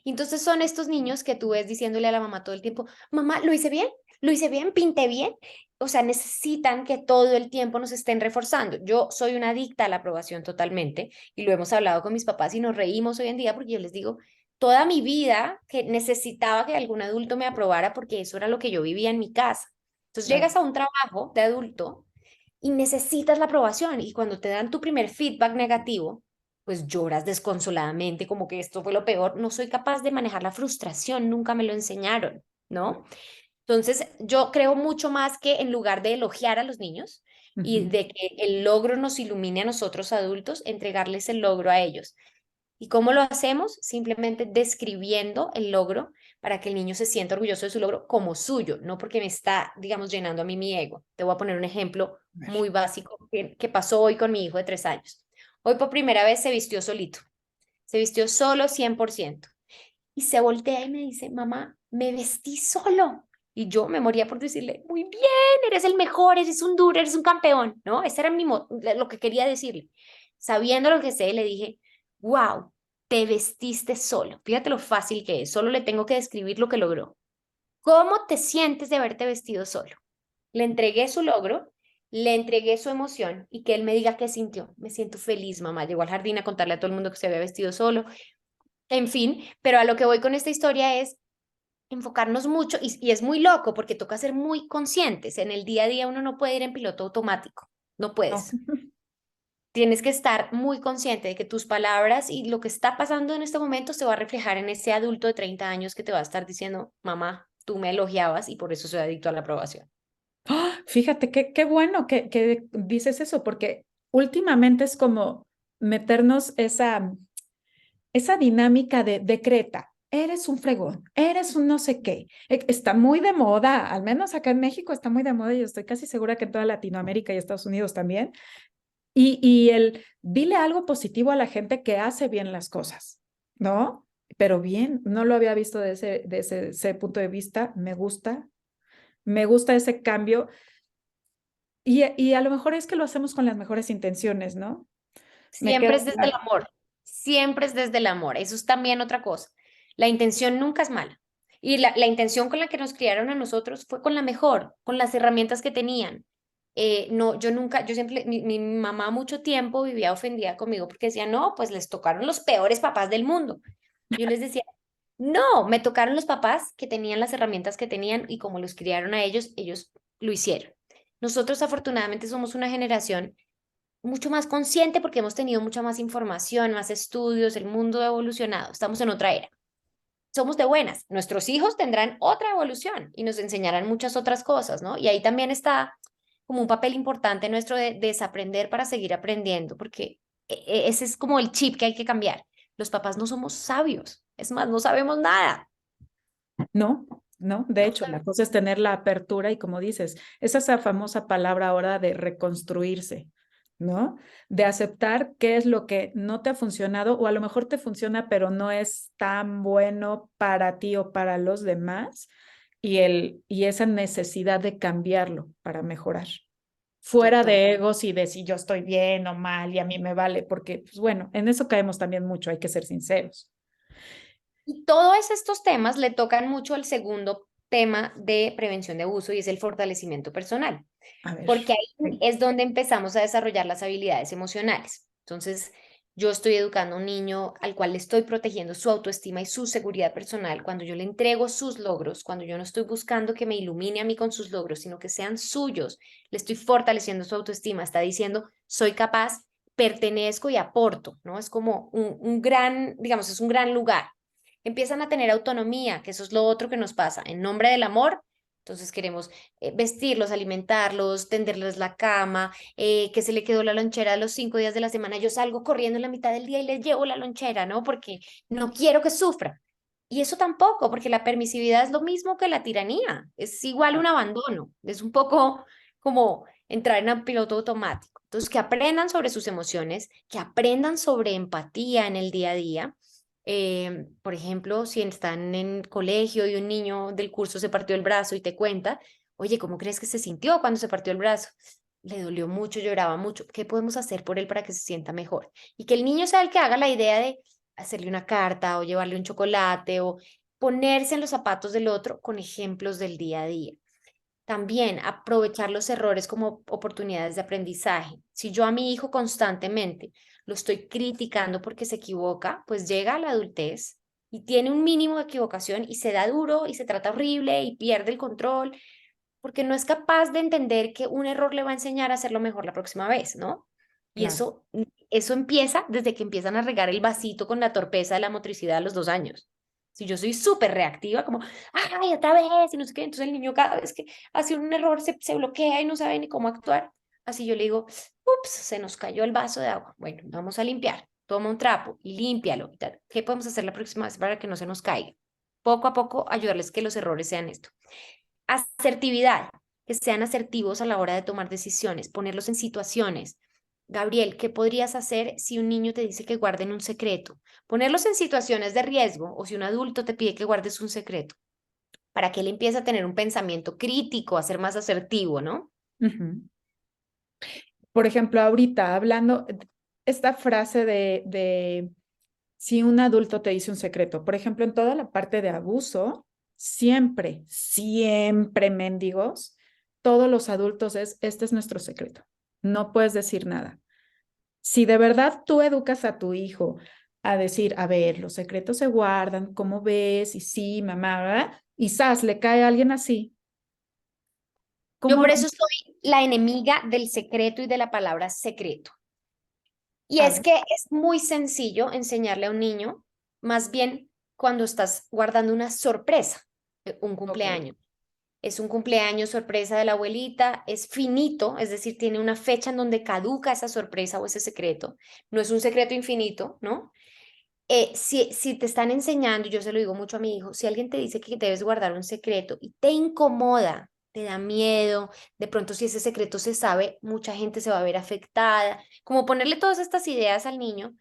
Y entonces son estos niños que tú ves diciéndole a la mamá todo el tiempo, mamá, lo hice bien, pinté bien. O sea, necesitan que todo el tiempo nos estén reforzando. Yo soy una adicta a la aprobación totalmente y lo hemos hablado con mis papás y nos reímos hoy en día porque yo les digo, toda mi vida que necesitaba que algún adulto me aprobara porque eso era lo que yo vivía en mi casa. Entonces Claro. llegas a un trabajo de adulto y necesitas la aprobación. Y cuando te dan tu primer feedback negativo, pues lloras desconsoladamente, como que esto fue lo peor. No soy capaz de manejar la frustración, nunca me lo enseñaron, ¿no? Entonces, yo creo mucho más que en lugar de elogiar a los niños y Ujú. de que el logro nos ilumine a nosotros adultos, entregarles el logro a ellos. ¿Y cómo lo hacemos? Simplemente describiendo el logro para que el niño se sienta orgulloso de su logro como suyo, no porque me está, digamos, llenando a mí mi ego. Te voy a poner un ejemplo A ver. muy básico que pasó hoy con mi hijo de 3 años. Hoy por primera vez se vistió solito, se vistió solo 100% y se voltea y me dice, mamá, me vestí solo. Y yo me moría por decirle, muy bien, eres el mejor, eres un duro, eres un campeón, ¿no? Ese era lo que quería decirle. Sabiendo lo que sé, le dije, wow, te vestiste solo. Fíjate lo fácil que es, solo le tengo que describir lo que logró. ¿Cómo te sientes de haberte vestido solo? Le entregué su logro, le entregué su emoción y que él me diga qué sintió. Me siento feliz, mamá. Llegó al jardín a contarle a todo el mundo que se había vestido solo. En fin, pero a lo que voy con esta historia es enfocarnos mucho y es muy loco porque toca ser muy conscientes. En el día a día uno no puede ir en piloto automático, no No. puedes. Tienes que estar muy consciente de que tus palabras y lo que está pasando en este momento se va a reflejar en ese adulto de 30 años que te va a estar diciendo, mamá, tú me elogiabas y por eso soy adicto a la aprobación. ¡Ah! Fíjate qué bueno que dices eso, porque últimamente es como meternos esa dinámica de decreta. Eres un fregón, eres un no sé qué. Está muy de moda, al menos acá en México está muy de moda y yo estoy casi segura que en toda Latinoamérica y Estados Unidos también. Y el dile algo positivo a la gente que hace bien las cosas, ¿no? Pero bien, no lo había visto ese punto de vista. Me gusta ese cambio. Y a lo mejor es que lo hacemos con las mejores intenciones, ¿no? Me Siempre quedo es desde el claro. amor, siempre es desde el amor. Eso es también otra cosa. La intención nunca es mala. Y la intención con la que nos criaron a nosotros fue con la mejor, con las herramientas que tenían. No, yo nunca, yo siempre, mi mamá mucho tiempo vivía ofendida conmigo porque decía, no, pues les tocaron los peores papás del mundo. Yo les decía, No, me tocaron los papás que tenían las herramientas que tenían y como los criaron a ellos lo hicieron. Nosotros afortunadamente somos una generación mucho más consciente porque hemos tenido mucha más información, más estudios, el mundo ha evolucionado, estamos en otra era. Somos de buenas, nuestros hijos tendrán otra evolución y nos enseñarán muchas otras cosas, ¿no? Y ahí también está como un papel importante nuestro de desaprender para seguir aprendiendo, porque ese es como el chip que hay que cambiar. Los papás no somos sabios, es más, no sabemos nada. No, no, de No hecho, la sabemos. cosa es tener la apertura y como dices, es esa famosa palabra ahora de reconstruirse, ¿no? De aceptar qué es lo que no te ha funcionado o a lo mejor te funciona, pero no es tan bueno para ti o para los demás y esa necesidad de cambiarlo para mejorar. Fuera Total. de egos y de si yo estoy bien o mal y a mí me vale, porque, pues bueno, en eso caemos también mucho, hay que ser sinceros. Y todos estos temas le tocan mucho al segundo tema de prevención de abuso y es el fortalecimiento personal, A ver. porque ahí Ok. es donde empezamos a desarrollar las habilidades emocionales. Entonces, yo estoy educando a un niño al cual le estoy protegiendo su autoestima y su seguridad personal cuando yo le entrego sus logros, cuando yo no estoy buscando que me ilumine a mí con sus logros, sino que sean suyos, le estoy fortaleciendo su autoestima, está diciendo, soy capaz, pertenezco y aporto, ¿no? Es como un gran, digamos, es un gran lugar. Empiezan a tener autonomía, que eso es lo otro que nos pasa. En nombre del amor, entonces queremos vestirlos, alimentarlos, tenderles la cama, que se le quedó la lonchera los 5 días de la semana. Yo salgo corriendo en la mitad del día y les llevo la lonchera, ¿no? Porque no quiero que sufra. Y eso tampoco, porque la permisividad es lo mismo que la tiranía. Es igual un abandono. Es un poco como entrar en un piloto automático. Entonces, que aprendan sobre sus emociones, que aprendan sobre empatía en el día a día. Por ejemplo, si están en colegio y un niño del curso se partió el brazo y te cuenta, oye, ¿cómo crees que se sintió cuando se partió el brazo? Le dolió mucho, lloraba mucho. ¿Qué podemos hacer por él para que se sienta mejor? Y que el niño sea el que haga la idea de hacerle una carta o llevarle un chocolate o ponerse en los zapatos del otro con ejemplos del día a día. También aprovechar los errores como oportunidades de aprendizaje. Si yo a mi hijo constantemente lo estoy criticando porque se equivoca, pues llega a la adultez y tiene un mínimo de equivocación y se da duro y se trata horrible y pierde el control porque no es capaz de entender que un error le va a enseñar a hacerlo mejor la próxima vez, ¿no? Y Claro. eso empieza desde que empiezan a regar el vasito con la torpeza de la motricidad a los 2 años. Si yo soy súper reactiva, como, ay, otra vez, y no sé qué, entonces el niño cada vez que hace un error se bloquea y no sabe ni cómo actuar. Así yo le digo, ups, se nos cayó el vaso de agua. Bueno, vamos a limpiar. Toma un trapo y límpialo. ¿Qué podemos hacer la próxima vez para que no se nos caiga? Poco a poco ayudarles que los errores sean esto. Asertividad, que sean asertivos a la hora de tomar decisiones, ponerlos en situaciones. Gabriel, ¿qué podrías hacer si un niño te dice que guarden un secreto? Ponerlos en situaciones de riesgo o si un adulto te pide que guardes un secreto, para que él empiece a tener un pensamiento crítico, a ser más asertivo, ¿no? Ujú. Por ejemplo, ahorita hablando, esta frase de si un adulto te dice un secreto, por ejemplo, en toda la parte de abuso, siempre, siempre mendigos, todos los adultos este es nuestro secreto. No puedes decir nada. Si de verdad tú educas a tu hijo a decir, a ver, los secretos se guardan, ¿cómo ves? Y sí, mamá, ¿verdad? Y zas, le cae a alguien así. Yo ¿Cómo por lo... eso soy la enemiga del secreto y de la palabra secreto. Y A es ver, que es muy sencillo enseñarle a un niño, más bien cuando estás guardando una sorpresa, un ok, cumpleaños. Es un cumpleaños sorpresa de la abuelita, es finito, es decir, tiene una fecha en donde caduca esa sorpresa o ese secreto. No es un secreto infinito, ¿no? Si te están enseñando, yo se lo digo mucho a mi hijo, si alguien te dice que debes guardar un secreto y te incomoda, te da miedo, de pronto si ese secreto se sabe, mucha gente se va a ver afectada, como ponerle todas estas ideas al niño,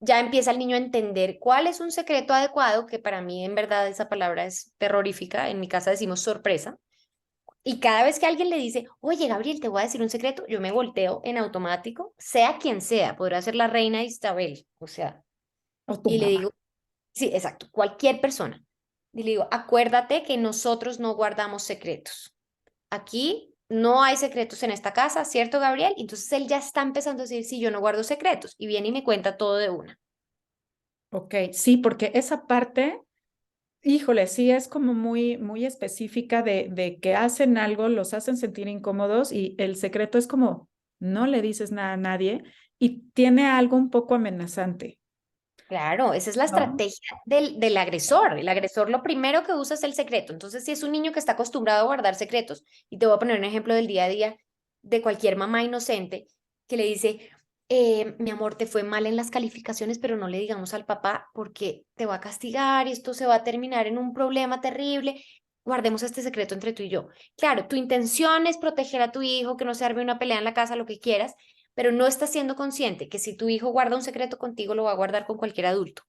ya empieza el niño a entender cuál es un secreto adecuado, que para mí en verdad esa palabra es terrorífica, en mi casa decimos sorpresa, y cada vez que alguien le dice, oye, Gabriel, te voy a decir un secreto, yo me volteo en automático, sea quien sea, podrá ser la reina Isabel, o sea, o tu y le mamá. digo, sí, exacto, cualquier persona. Y le digo, acuérdate que nosotros no guardamos secretos. Aquí no hay secretos en esta casa, ¿cierto, Gabriel? Entonces él ya está empezando a decir, sí, yo no guardo secretos, y viene y me cuenta todo de una. Ok, sí, porque esa parte Híjole, sí es como muy específica de que hacen algo, los hacen sentir incómodos y el secreto es como no le dices nada a nadie y tiene algo un poco amenazante, Claro, esa es la ¿no? estrategia del agresor. El agresor lo primero que usa es el secreto. Entonces, si es un niño que está acostumbrado a guardar secretos, y te voy a poner un ejemplo del día a día de cualquier mamá inocente que le dice, mi amor, te fue mal en las calificaciones, pero no le digamos al papá porque te va a castigar y esto se va a terminar en un problema terrible. Guardemos este secreto entre tú y yo. Claro, tu intención es proteger a tu hijo, que no se arme una pelea en la casa, lo que quieras, pero no estás siendo consciente que si tu hijo guarda un secreto contigo, lo va a guardar con cualquier adulto.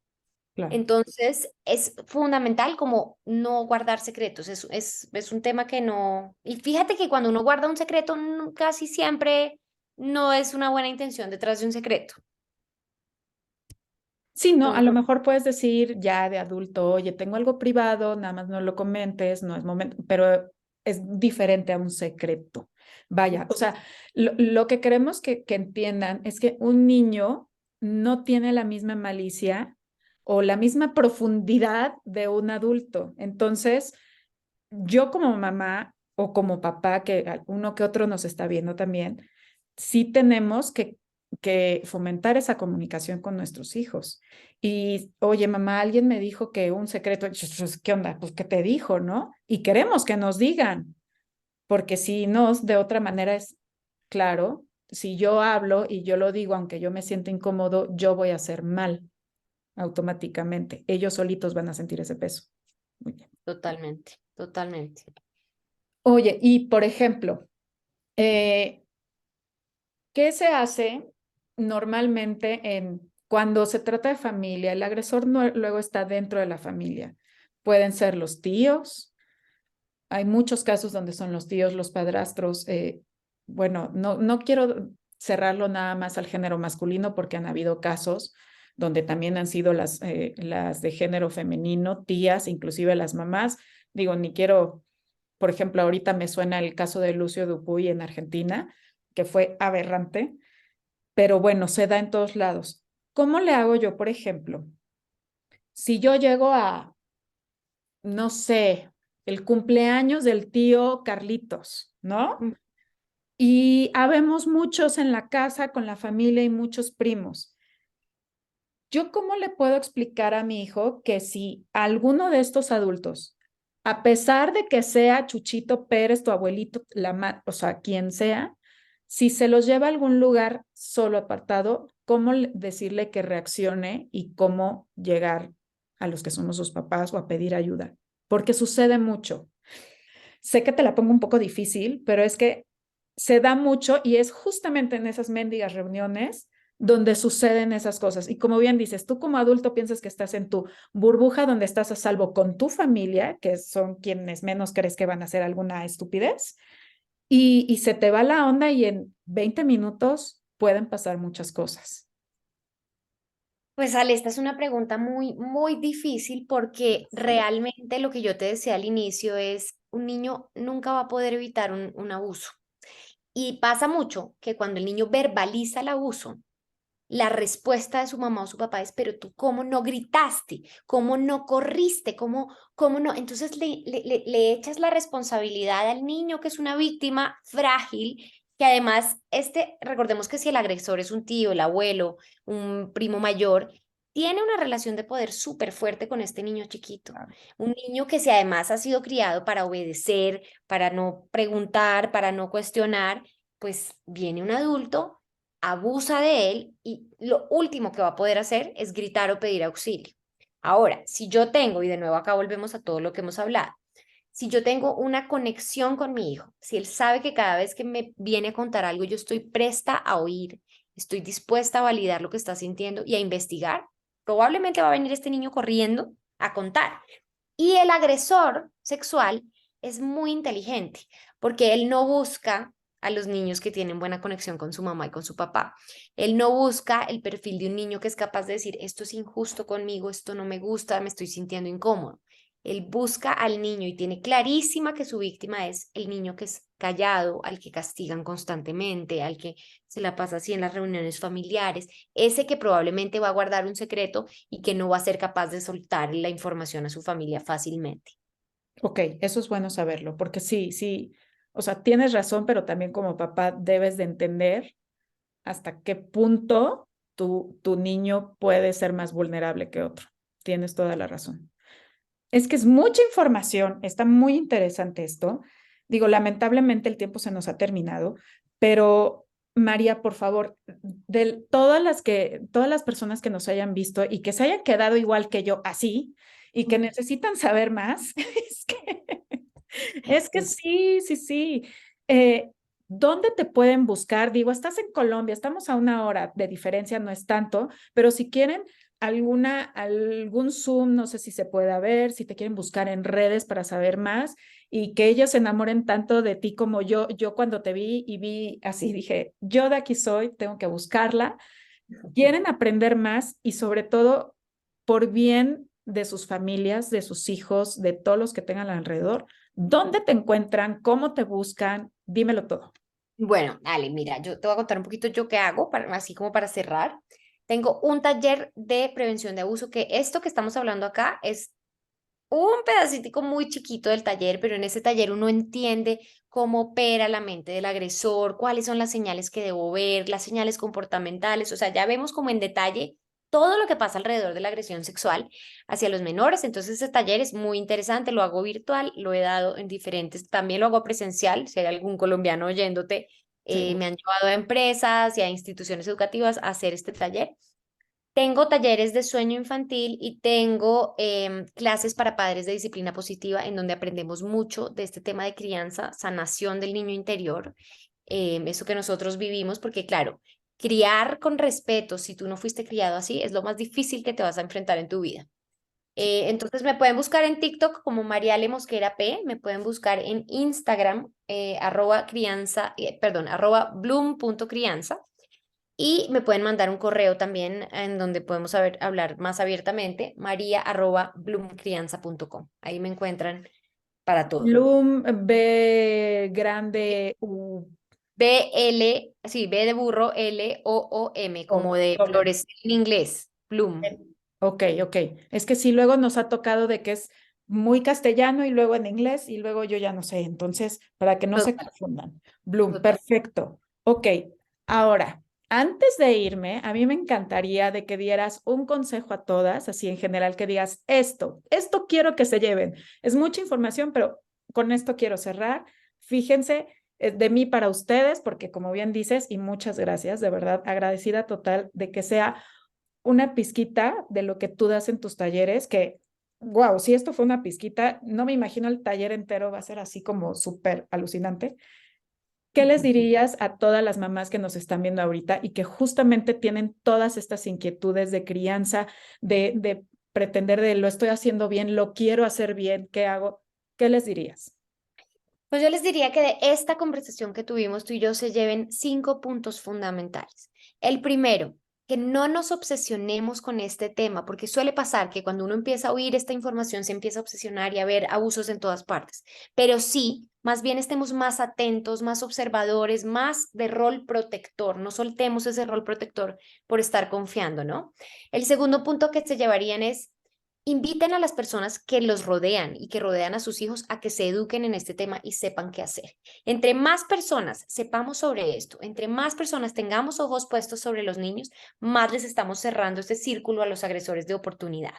Claro. Entonces, es fundamental como no guardar secretos. Es un tema que no... Y fíjate que cuando uno guarda un secreto, casi siempre no es una buena intención detrás de un secreto. Sí, no, a lo Pronto, mejor puedes decir ya de adulto, oye, tengo algo privado, nada más no lo comentes, no es momento, pero es diferente a un secreto. Vaya, o sea, lo que queremos que entiendan es que un niño no tiene la misma malicia o la misma profundidad de un adulto. Entonces, yo como mamá o como papá, que uno que otro nos está viendo también, sí tenemos que fomentar esa comunicación con nuestros hijos. Y, oye, mamá, alguien me dijo que un secreto, ¿qué onda? Pues, ¿qué te dijo, no? Y queremos que nos digan, porque si no, de otra manera es claro, si yo hablo y yo lo digo, aunque yo me sienta incómodo, yo voy a hacer mal automáticamente. Ellos solitos van a sentir ese peso. Muy bien. totalmente, totalmente. Oye, y por ejemplo, eh, ¿qué se hace normalmente cuando se trata de familia? El agresor luego está dentro de la familia. Pueden ser los tíos. Hay muchos casos donde son los tíos, los padrastros. Bueno, no quiero cerrarlo nada más al género masculino porque han habido casos donde también han sido las de género femenino, tías, inclusive las mamás. Digo, ni quiero, por ejemplo, ahorita me suena el caso de Lucio Dupuy en Argentina, que fue aberrante, pero bueno, se da en todos lados. ¿Cómo le hago yo, por ejemplo, si yo llego a, no sé, el cumpleaños del tío Carlitos, ¿no? Mm. Y habemos muchos en la casa con la familia y muchos primos. ¿Yo cómo le puedo explicar a mi hijo que si alguno de estos adultos, a pesar de que sea Chuchito Pérez, tu abuelito, o sea, quien sea, si se los lleva a algún lugar solo apartado, cómo decirle que reaccione y cómo llegar a los que somos sus papás o a pedir ayuda? Porque sucede mucho. Sé que te la pongo un poco difícil, pero es que se da mucho y es justamente en esas mendigas reuniones donde suceden esas cosas. Y como bien dices, tú como adulto piensas que estás en tu burbuja donde estás a salvo con tu familia, que son quienes menos crees que van a hacer alguna estupidez, y se te va la onda y en 20 minutos pueden pasar muchas cosas. Pues Ale, esta es una pregunta muy, muy difícil porque realmente lo que yo te decía al inicio es, un niño nunca va a poder evitar un abuso. Y pasa mucho que cuando el niño verbaliza el abuso, la respuesta de su mamá o su papá es, pero tú cómo no gritaste, cómo no corriste, cómo no. Entonces le echas la responsabilidad al niño que es una víctima frágil, que además, recordemos que si el agresor es un tío, el abuelo, un primo mayor, tiene una relación de poder súper fuerte con este niño chiquito. Un niño que si además ha sido criado para obedecer, para no preguntar, para no cuestionar, pues viene un adulto, abusa de él y lo último que va a poder hacer es gritar o pedir auxilio. Ahora, si yo tengo, y de nuevo acá volvemos a todo lo que hemos hablado, si yo tengo una conexión con mi hijo, si él sabe que cada vez que me viene a contar algo, yo estoy presta a oír, estoy dispuesta a validar lo que está sintiendo y a investigar, probablemente va a venir este niño corriendo a contar. Y el agresor sexual es muy inteligente porque él no busca a los niños que tienen buena conexión con su mamá y con su papá. Él no busca el perfil de un niño que es capaz de decir, esto es injusto conmigo, esto no me gusta, me estoy sintiendo incómodo. Él busca al niño y tiene clarísima que su víctima es el niño que es callado, al que castigan constantemente, al que se la pasa así en las reuniones familiares, ese que probablemente va a guardar un secreto y que no va a ser capaz de soltar la información a su familia fácilmente. Ok, eso es bueno saberlo, porque sí, sí, o sea, tienes razón, pero también como papá debes de entender hasta qué punto tu niño puede ser más vulnerable que otro. Tienes toda la razón. Es que es mucha información, está muy interesante esto. Digo, lamentablemente el tiempo se nos ha terminado, pero María, por favor, de todas las personas que nos hayan visto y que se hayan quedado igual que yo así y que necesitan saber más, es que sí, sí, sí. ¿Dónde te pueden buscar? Digo, estás en Colombia, estamos a una hora de diferencia, no es tanto, pero si quieren algún Zoom, no sé si se pueda ver, si te quieren buscar en redes para saber más y que ellos se enamoren tanto de ti como yo cuando te vi y vi así, dije, yo de aquí soy, tengo que buscarla. Quieren aprender más y sobre todo por bien de sus familias, de sus hijos, de todos los que tengan alrededor. ¿Dónde te encuentran? ¿Cómo te buscan? Dímelo todo. Bueno, Ale, mira, yo te voy a contar un poquito yo qué hago, así como para cerrar. Tengo un taller de prevención de abuso, que esto que estamos hablando acá es un pedacito muy chiquito del taller, pero en ese taller uno entiende cómo opera la mente del agresor, cuáles son las señales que debo ver, las señales comportamentales, o sea, ya vemos como en detalle todo lo que pasa alrededor de la agresión sexual hacia los menores. Entonces, ese taller es muy interesante, lo hago virtual, lo he dado en diferentes, también lo hago presencial, si hay algún colombiano oyéndote, Seguro. me han llevado a empresas y a instituciones educativas a hacer este taller. Tengo talleres de sueño infantil y tengo clases para padres de disciplina positiva en donde aprendemos mucho de este tema de crianza, sanación del niño interior, eso que nosotros vivimos, porque claro, criar con respeto, si tú no fuiste criado así, es lo más difícil que te vas a enfrentar en tu vida. Entonces me pueden buscar en TikTok como Mariale Mosquera P, me pueden buscar en Instagram, arroba bloom.crianza. Y me pueden mandar un correo también en donde podemos hablar más abiertamente, maria@bloomcrianza.com. Ahí me encuentran para todo. Bloom, B grande, U, Sí, B de burro, Loom, como O, de doble. flores en inglés, Bloom. Ok, ok. Es que sí, luego nos ha tocado de que es muy castellano y luego en inglés y luego yo ya no sé. Entonces, para que no se Total, confundan. Bloom, total. perfecto. Ok, ahora, antes de irme, a mí me encantaría de que dieras un consejo a todas, así en general, que digas esto quiero que se lleven. Es mucha información, pero con esto quiero cerrar. Fíjense, de mí para ustedes, porque como bien dices, y muchas gracias, de verdad, agradecida total de que sea una pizquita de lo que tú das en tus talleres, que, wow, si esto fue una pizquita, no me imagino el taller entero va a ser así como súper alucinante. ¿Qué les dirías a todas las mamás que nos están viendo ahorita y que justamente tienen todas estas inquietudes de crianza, de pretender de lo estoy haciendo bien, lo quiero hacer bien, ¿qué hago? ¿Qué les dirías? Pues yo les diría que de esta conversación que tuvimos tú y yo se lleven 5 puntos fundamentales. El primero, que no nos obsesionemos con este tema, porque suele pasar que cuando uno empieza a oír esta información se empieza a obsesionar y a ver abusos en todas partes. Pero sí, más bien estemos más atentos, más observadores, más de rol protector. No soltemos ese rol protector por estar confiando, ¿no? El segundo punto que se llevarían es: inviten a las personas que los rodean y que rodean a sus hijos a que se eduquen en este tema y sepan qué hacer. Entre más personas sepamos sobre esto, entre más personas tengamos ojos puestos sobre los niños, más les estamos cerrando este círculo a los agresores de oportunidad.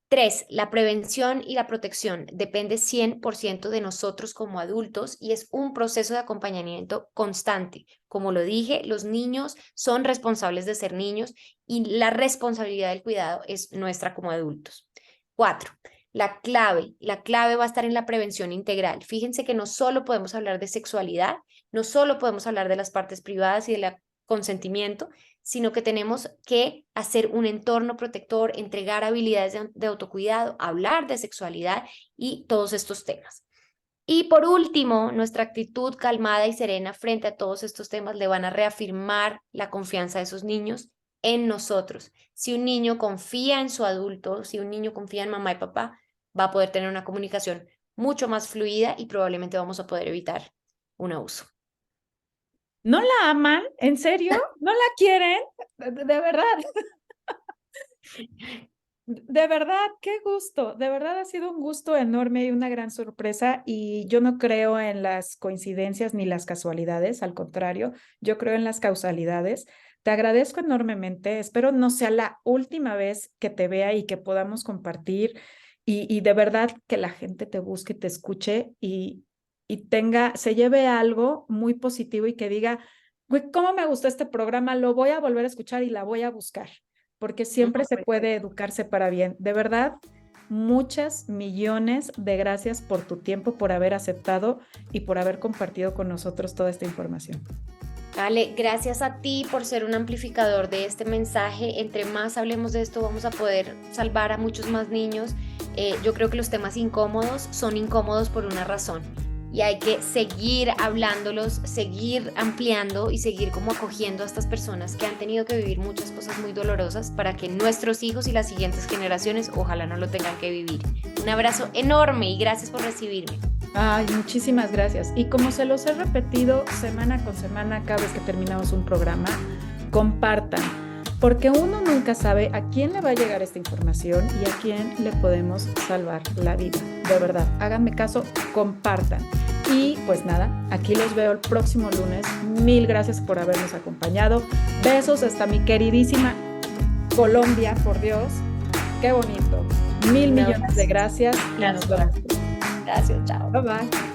3, la prevención y la protección depende 100% de nosotros como adultos y es un proceso de acompañamiento constante. Como lo dije, los niños son responsables de ser niños y la responsabilidad del cuidado es nuestra como adultos. 4, la clave va a estar en la prevención integral. Fíjense que no solo podemos hablar de sexualidad, no solo podemos hablar de las partes privadas y del consentimiento, sino que tenemos que hacer un entorno protector, entregar habilidades de autocuidado, hablar de sexualidad y todos estos temas. Y por último, nuestra actitud calmada y serena frente a todos estos temas le van a reafirmar la confianza de esos niños en nosotros. Si un niño confía en su adulto, si un niño confía en mamá y papá, va a poder tener una comunicación mucho más fluida y probablemente vamos a poder evitar un abuso. ¿No la aman? ¿En serio? ¿No la quieren? De verdad. De verdad, qué gusto. De verdad ha sido un gusto enorme y una gran sorpresa. Y yo no creo en las coincidencias ni las casualidades, al contrario, yo creo en las causalidades. Te agradezco enormemente. Espero no sea la última vez que te vea y que podamos compartir y de verdad que la gente te busque, te escuche y tenga, se lleve algo muy positivo y que diga, "Güey, ¿cómo me gustó este programa? Lo voy a volver a escuchar y la voy a buscar porque siempre se puede educarse para bien. De verdad, muchas millones de gracias por tu tiempo, por haber aceptado y por haber compartido con nosotros toda esta información. Ale, gracias a ti por ser un amplificador de este mensaje. Entre más hablemos de esto, vamos a poder salvar a muchos más niños. Yo creo que los temas incómodos son incómodos por una razón. Y hay que seguir hablándolos, seguir ampliando y seguir como acogiendo a estas personas que han tenido que vivir muchas cosas muy dolorosas para que nuestros hijos y las siguientes generaciones ojalá no lo tengan que vivir. Un abrazo enorme y gracias por recibirme. Ay, muchísimas gracias. Y como se los he repetido semana con semana, cada vez que terminamos un programa, compartan, porque uno nunca sabe a quién le va a llegar esta información y a quién le podemos salvar la vida. De verdad, háganme caso, compartan. Y pues nada, aquí los veo el próximo lunes. Mil gracias por habernos acompañado. Besos hasta mi queridísima Colombia, por Dios. Qué bonito. Mil millones de gracias y nos vemos. Gracias, chao. Bye bye.